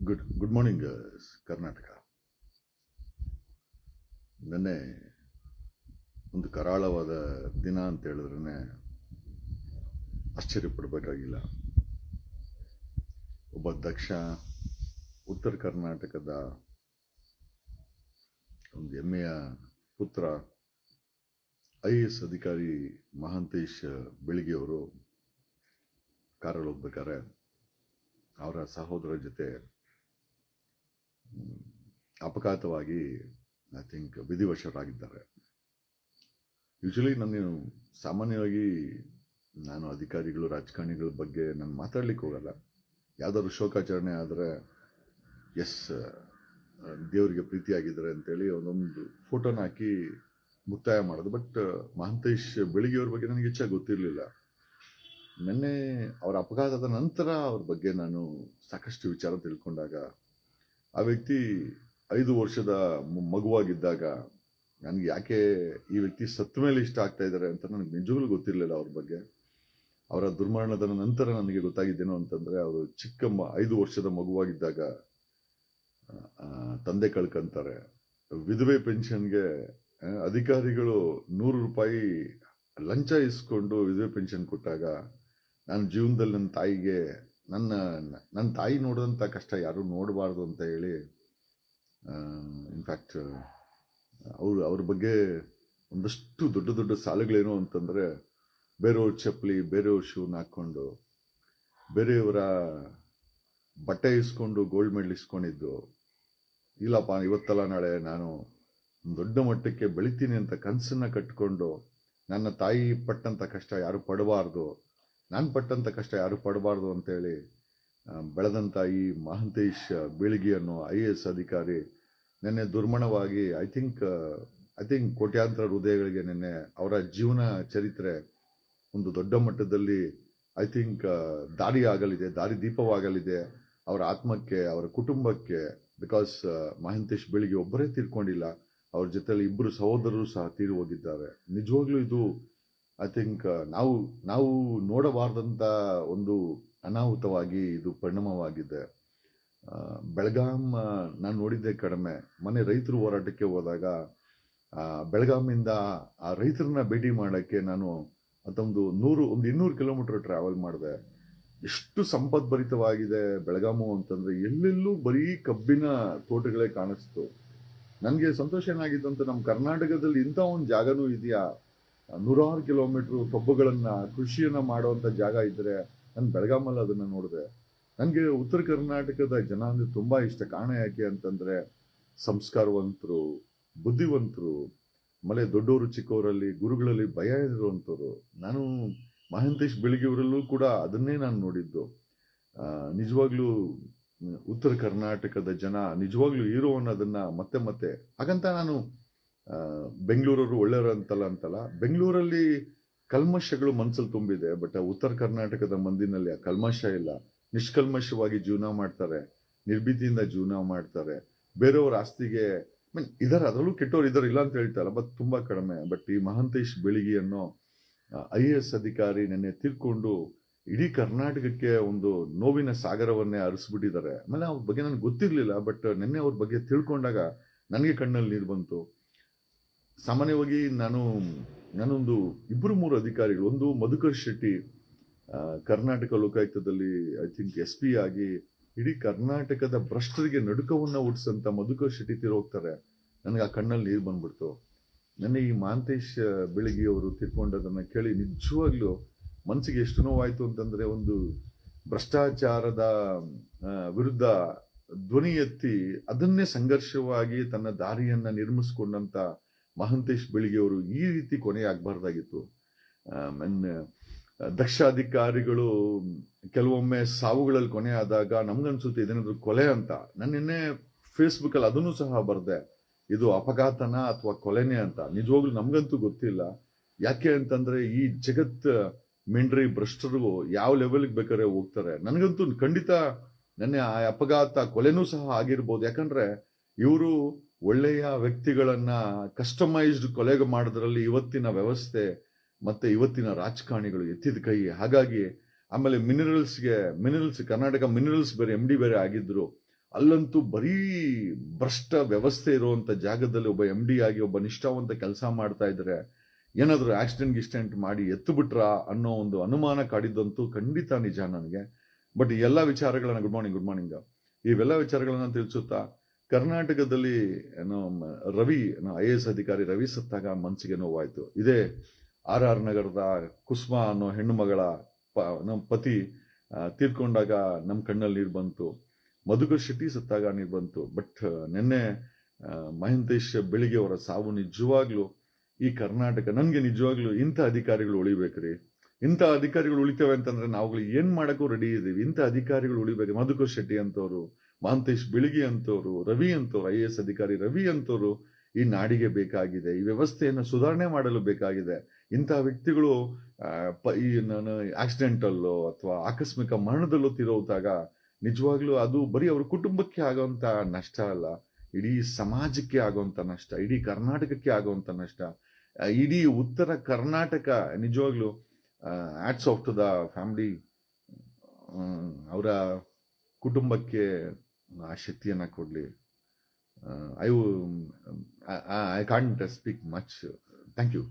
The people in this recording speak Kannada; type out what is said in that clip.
Good morning Karnataka. ನೆನ್ನೆ ಒಂದು ಕರಾಳವಾದ ದಿನ ಅಂತ ಹೇಳಿದ್ರೆ ಆಶ್ಚರ್ಯಪಡಬೇಕಾಗಿಲ್ಲ. ಒಬ್ಬ ದಕ್ಷ ಉತ್ತರ ಕರ್ನಾಟಕದ ಒಂದು ಹೆಮ್ಮೆಯ ಪುತ್ರ IAS ಅಧಿಕಾರಿ ಮಹಾಂತೇಶ್ ಬೆಳಗಿಯವರು ಕಾರಲ್ಲಿ ಹೋಗ್ಬೇಕಾದ್ರೆ ಅವರ ಸಹೋದರ ಜೊತೆ ಅಪಘಾತವಾಗಿ ಐ ಥಿಂಕ್ ವಿಧಿವಶರಾಗಿದ್ದಾರೆ. ಯೂಶಲಿ ಸಾಮಾನ್ಯವಾಗಿ ನಾನು ಅಧಿಕಾರಿಗಳು ರಾಜಕಾರಣಿಗಳ ಬಗ್ಗೆ ನಾನು ಮಾತಾಡ್ಲಿಕ್ಕೆ ಹೋಗಲ್ಲ. ಯಾವ್ದಾದ್ರು ಶೋಕಾಚರಣೆ ಆದರೆ ಎಸ್ ದೇವರಿಗೆ ಪ್ರೀತಿಯಾಗಿದ್ದಾರೆ ಅಂತೇಳಿ ಒಂದೊಂದು ಫೋಟೋನ ಹಾಕಿ ಮುಕ್ತಾಯ ಮಾಡೋದು. ಬಟ್ ಮಹಾಂತೇಶ್ ಬೆಳಗಿಯವ್ರ ಬಗ್ಗೆ ನನಗೆ ಹೆಚ್ಚಾಗಿ ಗೊತ್ತಿರಲಿಲ್ಲ. ನಿನ್ನೆ ಅವರ ಅಪಘಾತದ ನಂತರ ಅವ್ರ ಬಗ್ಗೆ ನಾನು ಸಾಕಷ್ಟು ವಿಚಾರ ತಿಳ್ಕೊಂಡಾಗ, ಆ ವ್ಯಕ್ತಿ 5 ವರ್ಷದ ಮಗುವಾಗಿದ್ದಾಗ ನನಗೆ ಯಾಕೆ ಈ ವ್ಯಕ್ತಿ ಸತ್ತ ಮೇಲೆ ಇಷ್ಟ ಆಗ್ತಾ ಇದ್ದಾರೆ ಅಂತ ನನಗೆ ನಿಜವಾಗ್ಲೂ ಗೊತ್ತಿರಲಿಲ್ಲ ಅವ್ರ ಬಗ್ಗೆ. ಅವರ ದುರ್ಮರಣದ ನಂತರ ನನಗೆ ಗೊತ್ತಾಗಿದ್ದೇನೋ ಅಂತಂದ್ರೆ, ಅವರು 5 ವರ್ಷದ ಮಗುವಾಗಿದ್ದಾಗ ತಂದೆ ಕಳ್ಕೊಂತಾರೆ. ವಿಧವೆ ಪೆನ್ಷನ್ಗೆ ಅಧಿಕಾರಿಗಳು 100 ರೂಪಾಯಿ ಲಂಚ ಇಸ್ಕೊಂಡು ವಿಧವೆ ಪೆನ್ಷನ್ ಕೊಟ್ಟಾಗ ನಾನು ಜೀವನದಲ್ಲಿ ನನ್ನ ತಾಯಿಗೆ ನನ್ನ ತಾಯಿ ನೋಡಿದಂಥ ಕಷ್ಟ ಯಾರು ನೋಡಬಾರ್ದು ಅಂತ ಹೇಳಿ, ಇನ್ಫ್ಯಾಕ್ಟ್ ಅವ್ರ ಬಗ್ಗೆ ಒಂದಷ್ಟು ದೊಡ್ಡ ದೊಡ್ಡ ಸಾಲುಗಳೇನು ಅಂತಂದರೆ, ಬೇರೆಯವ್ರ ಚಪ್ಪಲಿ ಬೇರೆಯವ್ರ ಶೂನ ಹಾಕ್ಕೊಂಡು ಬೇರೆಯವರ ಬಟ್ಟೆ ಇಸ್ಕೊಂಡು ಗೋಲ್ಡ್ ಮೆಡಲ್ ಇಸ್ಕೊಂಡಿದ್ದು, ಇಲ್ಲಪ್ಪ ಇವತ್ತಲ್ಲ ನಾಳೆ ನಾನು ದೊಡ್ಡ ಮಟ್ಟಕ್ಕೆ ಬೆಳಿತೀನಿ ಅಂತ ಕನಸನ್ನ ಕಟ್ಕೊಂಡು ನನ್ನ ತಾಯಿ ಪಟ್ಟಂಥ ಕಷ್ಟ ಯಾರು ಪಡಬಾರ್ದು, ನಾನು ಪಟ್ಟಂಥ ಕಷ್ಟ ಯಾರು ಪಡಬಾರ್ದು ಅಂತೇಳಿ ಬೆಳೆದಂಥ ಈ ಮಹಾಂತೇಶ್ ಬೆಳಗಿ ಅನ್ನೋ IAS ಅಧಿಕಾರಿ ನಿನ್ನೆ ದುರ್ಮಣವಾಗಿ ಐ ಥಿಂಕ್ ಕೋಟ್ಯಾಂತರ ಹೃದಯಗಳಿಗೆ ನಿನ್ನೆ ಅವರ ಜೀವನ ಚರಿತ್ರೆ ಒಂದು ದೊಡ್ಡ ಮಟ್ಟದಲ್ಲಿ ಐ ಥಿಂಕ್ ದಾರಿ ದೀಪವಾಗಲಿದೆ ಅವರ ಆತ್ಮಕ್ಕೆ, ಅವರ ಕುಟುಂಬಕ್ಕೆ. ಬಿಕಾಸ್ ಮಹಾಂತೇಶ್ ಬೆಳಗಿ ಒಬ್ಬರೇ ತೀರ್ಕೊಂಡಿಲ್ಲ, ಅವ್ರ ಜೊತೆಲಿ 2 ಸಹೋದರರು ಸಹ ತೀರಿ ಹೋಗಿದ್ದಾರೆ. ನಿಜವಾಗ್ಲೂ ಇದು ಐ ಥಿಂಕ್ ನಾವು ನೋಡಬಾರ್ದಂತ ಒಂದು ಅನಾಹುತವಾಗಿ ಇದು ಪರಿಣಾಮವಾಗಿದೆ. ಬೆಳಗಾಂ ನಾನು ನೋಡಿದ್ದೆ ಕಡಿಮೆ. ಮೊನ್ನೆ ರೈತರು ಹೋರಾಟಕ್ಕೆ ಹೋದಾಗ ಬೆಳಗಾಮಿಂದ ಆ ರೈತರನ್ನ ಭೇಟಿ ಮಾಡೋಕ್ಕೆ ನಾನು ಅದೊಂದು 200 ಕಿಲೋಮೀಟರ್ ಟ್ರಾವೆಲ್ ಮಾಡಿದೆ. ಎಷ್ಟು ಸಂಪದ್ಭರಿತವಾಗಿದೆ ಬೆಳಗಾಮು ಅಂತಂದ್ರೆ, ಎಲ್ಲೆಲ್ಲೂ ಬರೀ ಕಬ್ಬಿನ ತೋಟಗಳೇ ಕಾಣಿಸ್ತು. ನನಗೆ ಸಂತೋಷ ಏನಾಗಿತ್ತು ಅಂತ, ನಮ್ಮ ಕರ್ನಾಟಕದಲ್ಲಿ ಇಂಥ ಒಂದು ಜಾಗನೂ ಇದೆಯಾ? 100 ಕಿಲೋಮೀಟರ್ ಕಬ್ಬುಗಳನ್ನ ಕೃಷಿಯನ್ನ ಮಾಡುವಂತ ಜಾಗ ಇದ್ರೆ ನಾನು ಬೆಳಗಾಮಲ್ಲಿ ಅದನ್ನ ನೋಡಿದೆ. ನನಗೆ ಉತ್ತರ ಕರ್ನಾಟಕದ ಜನ ಅಂದ್ರೆ ತುಂಬಾ ಇಷ್ಟ. ಕಾರಣ ಯಾಕೆ ಅಂತಂದ್ರೆ, ಸಂಸ್ಕಾರವಂತರು, ಬುದ್ಧಿವಂತರು, ಆಮೇಲೆ ದೊಡ್ಡವರು ಚಿಕ್ಕವರಲ್ಲಿ ಗುರುಗಳಲ್ಲಿ ಭಯ ಇರುವಂಥವ್ರು. ನಾನು ಮಹಾಂತೇಶ್ ಬೆಳಗಿಯವರಲ್ಲೂ ಕೂಡ ಅದನ್ನೇ ನಾನು ನೋಡಿದ್ದು. ನಿಜವಾಗ್ಲೂ ಉತ್ತರ ಕರ್ನಾಟಕದ ಜನ ನಿಜವಾಗ್ಲೂ ಹೀರೋ ಅನ್ನೋದನ್ನ ಮತ್ತೆ ಹಾಗಂತ ನಾನು ಬೆಂಗಳೂರವರು ಒಳ್ಳೆಯವರು ಅಂತಲ್ಲ. ಬೆಂಗಳೂರಲ್ಲಿ ಕಲ್ಮಶಗಳು ಮನಸ್ಸಲ್ಲಿ ತುಂಬಿದೆ. ಬಟ್ ಉತ್ತರ ಕರ್ನಾಟಕದ ಮಂದಿನಲ್ಲಿ ಆ ಕಲ್ಮಶ ಇಲ್ಲ. ನಿಷ್ಕಲ್ಮಶವಾಗಿ ಜೀವನ ಮಾಡ್ತಾರೆ, ನಿರ್ಭೀತಿಯಿಂದ ಜೀವನ ಮಾಡ್ತಾರೆ. ಬೇರೆಯವ್ರ ಆಸ್ತಿಗೆ ಅದರಲ್ಲೂ ಕೆಟ್ಟವ್ರು ಇದ್ದಾರೆ, ಇಲ್ಲ ಅಂತ ಹೇಳ್ತಾರಲ್ಲ, ಬಟ್ ತುಂಬಾ ಕಡಿಮೆ. ಬಟ್ ಈ ಮಹಾಂತೇಶ್ ಬೆಳಗಿ ಅನ್ನೋ IAS ಅಧಿಕಾರಿ ನೆನ್ನೆ ತೀರ್ಕೊಂಡು ಇಡೀ ಕರ್ನಾಟಕಕ್ಕೆ ಒಂದು ನೋವಿನ ಸಾಗರವನ್ನೇ ಹರಿಸ್ಬಿಟ್ಟಿದ್ದಾರೆ. ಆಮೇಲೆ ಅವ್ರ ಬಗ್ಗೆ ನನಗೆ ಗೊತ್ತಿರ್ಲಿಲ್ಲ, ಬಟ್ ನೆನ್ನೆ ಅವ್ರ ಬಗ್ಗೆ ತಿಳ್ಕೊಂಡಾಗ ನನಗೆ ಕಣ್ಣಲ್ಲಿ ನೀರು ಬಂತು. ಸಾಮಾನ್ಯವಾಗಿ ನಾನೊಂದು 2-3 ಅಧಿಕಾರಿಗಳು, ಒಂದು ಮಧುಕರ್ ಶೆಟ್ಟಿ ಕರ್ನಾಟಕ ಲೋಕಾಯುಕ್ತದಲ್ಲಿ ಐ ಥಿಂಕ್ SP ಆಗಿ ಇಡೀ ಕರ್ನಾಟಕದ ಭ್ರಷ್ಟರಿಗೆ ನಡುಕವನ್ನ ಹುಟ್ಟಿಸಂತ ಮಧುಕರ್ ಶೆಟ್ಟಿ ತೀರೋಗ್ತಾರೆ. ನನಗೆ ಆ ಕಣ್ಣಲ್ಲಿ ನೀರು ಬಂದ್ಬಿಡ್ತು. ನನ್ನ ಈ ಮಹಾಂತೇಶ್ ಬೆಳಗಿ ಅವರು ತೀರ್ಕೊಂಡದನ್ನ ಕೇಳಿ ನಿಜವಾಗ್ಲೂ ಮನಸ್ಸಿಗೆ ಎಷ್ಟು ನೋವಾಯ್ತು ಅಂತಂದ್ರೆ, ಒಂದು ಭ್ರಷ್ಟಾಚಾರದ ವಿರುದ್ಧ ಧ್ವನಿ ಎತ್ತಿ ಅದನ್ನೇ ಸಂಘರ್ಷವಾಗಿ ತನ್ನ ದಾರಿಯನ್ನ ನಿರ್ಮಿಸ್ಕೊಂಡಂತ ಮಹಾಂತೇಶ್ ಬೆಳಗಿ ಅವರು ಈ ರೀತಿ ಕೊನೆಯಾಗಬಾರ್ದಾಗಿತ್ತು. ದಕ್ಷ ಅಧಿಕಾರಿಗಳು ಕೆಲವೊಮ್ಮೆ ಸಾವುಗಳಲ್ಲಿ ಕೊನೆ ಆದಾಗ ನಮ್ಗನ್ಸುತ್ತೆ ಇದೇನಾದ್ರು ಕೊಲೆ ಅಂತ. ನಾನು ನಿನ್ನೆ ಫೇಸ್ಬುಕ್ ಅಲ್ಲಿ ಅದನ್ನು ಸಹ ಬರ್ದೆ, ಇದು ಅಪಘಾತನ ಅಥವಾ ಕೊಲೆನೇ ಅಂತ. ನಿಜವಾಗ್ಲೂ ನಮ್ಗಂತೂ ಗೊತ್ತಿಲ್ಲ. ಯಾಕೆ ಅಂತಂದ್ರೆ, ಈ ಜಗತ್ ಮಿಂಡ್ರಿ ಭ್ರಷ್ಟರು ಯಾವ ಲೆವೆಲ್ಗೆ ಬೇಕಾದ್ರೆ ಹೋಗ್ತಾರೆ. ನನಗಂತೂ ಖಂಡಿತ ನೆನ್ನೆ ಆ ಅಪಘಾತ ಕೊಲೆನೂ ಸಹ ಆಗಿರ್ಬೋದು. ಯಾಕಂದ್ರೆ ಇವರು ಒಳ್ಳೆಯ ವ್ಯಕ್ತಿಗಳನ್ನ ಕಸ್ಟಮೈಸ್ಡ್ ಕೊಲೆಗೆ ಮಾಡೋದ್ರಲ್ಲಿ ಇವತ್ತಿನ ವ್ಯವಸ್ಥೆ ಮತ್ತೆ ಇವತ್ತಿನ ರಾಜಕಾರಣಿಗಳು ಎತ್ತಿದ ಕೈ. ಹಾಗಾಗಿ ಆಮೇಲೆ ಮಿನರಲ್ಸ್ ಕರ್ನಾಟಕ ಮಿನರಲ್ಸ್ ಬೇರೆ MD ಬೇರೆ ಆಗಿದ್ರು. ಅಲ್ಲಂತೂ ಬರೀ ಭ್ರಷ್ಟ ವ್ಯವಸ್ಥೆ ಇರುವಂತ ಜಾಗದಲ್ಲಿ ಒಬ್ಬ ಎಂ ಡಿ ಆಗಿ ಒಬ್ಬ ನಿಷ್ಠಾವಂತ ಕೆಲಸ ಮಾಡ್ತಾ ಇದ್ರೆ ಏನಾದರೂ ಆಕ್ಸಿಡೆಂಟ್ ಗಿಸ್ಟೆಂಟ್ ಮಾಡಿ ಎತ್ತು ಬಿಟ್ರಾ ಅನ್ನೋ ಒಂದು ಅನುಮಾನ ಕಾಡಿದ್ದಂತೂ ಖಂಡಿತ ನಿಜ ನನಗೆ. ಬಟ್ ಈ ಎಲ್ಲ ವಿಚಾರಗಳನ್ನ ಗುಡ್ ಮಾರ್ನಿಂಗ್ ಇವೆಲ್ಲ ವಿಚಾರಗಳನ್ನ ತಿಳಿಸುತ್ತಾ ಕರ್ನಾಟಕದಲ್ಲಿ ಏನೋ ರವಿ IAS ಅಧಿಕಾರಿ ರವಿ ಸತ್ತಾಗ ಮನಸ್ಸಿಗೆ ನೋವಾಯ್ತು. ಇದೇ RR ನಗರದ ಕುಸುಮಾ ಅನ್ನೋ ಹೆಣ್ಣು ಮಗಳ ನಮ್ಮ ಪತಿ ತೀರ್ಕೊಂಡಾಗ ನಮ್ಮ ಕಣ್ಣಲ್ಲಿ ನೀರು ಬಂತು. ಮಧುಕರ್ ಶೆಟ್ಟಿ ಸತ್ತಾಗ ನೀರು ಬಂತು. ಬಟ್ ನಿನ್ನೆ ಮಹಂತೇಶ್ ಬೆಳಿಗ್ಗೆ ಅವರ ಸಾವು ನಿಜವಾಗ್ಲೂ ಈ ಕರ್ನಾಟಕ ನನಗೆ ನಿಜವಾಗ್ಲೂ ಇಂಥ ಅಧಿಕಾರಿಗಳು ಉಳಿಬೇಕ್ರಿ. ಇಂಥ ಅಧಿಕಾರಿಗಳು ಉಳಿತೇವೆ ಅಂತಂದ್ರೆ ನಾವುಗಳು ಏನ್ ಮಾಡಕ್ಕೂ ರೆಡಿ ಇದೀವಿ. ಇಂಥ ಅಧಿಕಾರಿಗಳು ಉಳಿಬೇಕು. ಮಧುಕರ್ ಶೆಟ್ಟಿ ಅಂತವ್ರು, ಮಹಂತೇಶ್ ಬೆಳಿಗ್ಗೆ ಅಂತವ್ರು, ರವಿ ಅಂತವ್ರು, IAS ಅಧಿಕಾರಿ ರವಿ ಅಂತವ್ರು ಈ ನಾಡಿಗೆ ಬೇಕಾಗಿದೆ. ಈ ವ್ಯವಸ್ಥೆಯನ್ನು ಸುಧಾರಣೆ ಮಾಡಲು ಬೇಕಾಗಿದೆ. ಇಂತಹ ವ್ಯಕ್ತಿಗಳು ಈ ಆಕ್ಸಿಡೆಂಟಲ್ಲೋ ಅಥವಾ ಆಕಸ್ಮಿಕ ಮರಣದಲ್ಲೋ ತೀರೋದಾಗ ನಿಜವಾಗ್ಲೂ ಅದು ಬರೀ ಅವ್ರ ಕುಟುಂಬಕ್ಕೆ ಆಗುವಂತ ನಷ್ಟ ಅಲ್ಲ, ಇಡೀ ಸಮಾಜಕ್ಕೆ ಆಗುವಂತ ನಷ್ಟ, ಇಡೀ ಕರ್ನಾಟಕಕ್ಕೆ ಆಗುವಂತ ನಷ್ಟ, ಇಡೀ ಉತ್ತರ ಕರ್ನಾಟಕ ನಿಜವಾಗ್ಲೂ hats off to the family. ಅವರ ಕುಟುಂಬಕ್ಕೆ ಆ ಶಕ್ತಿಯನ್ನ ಕೊಡ್ಲಿ. I can't speak much. Thank you.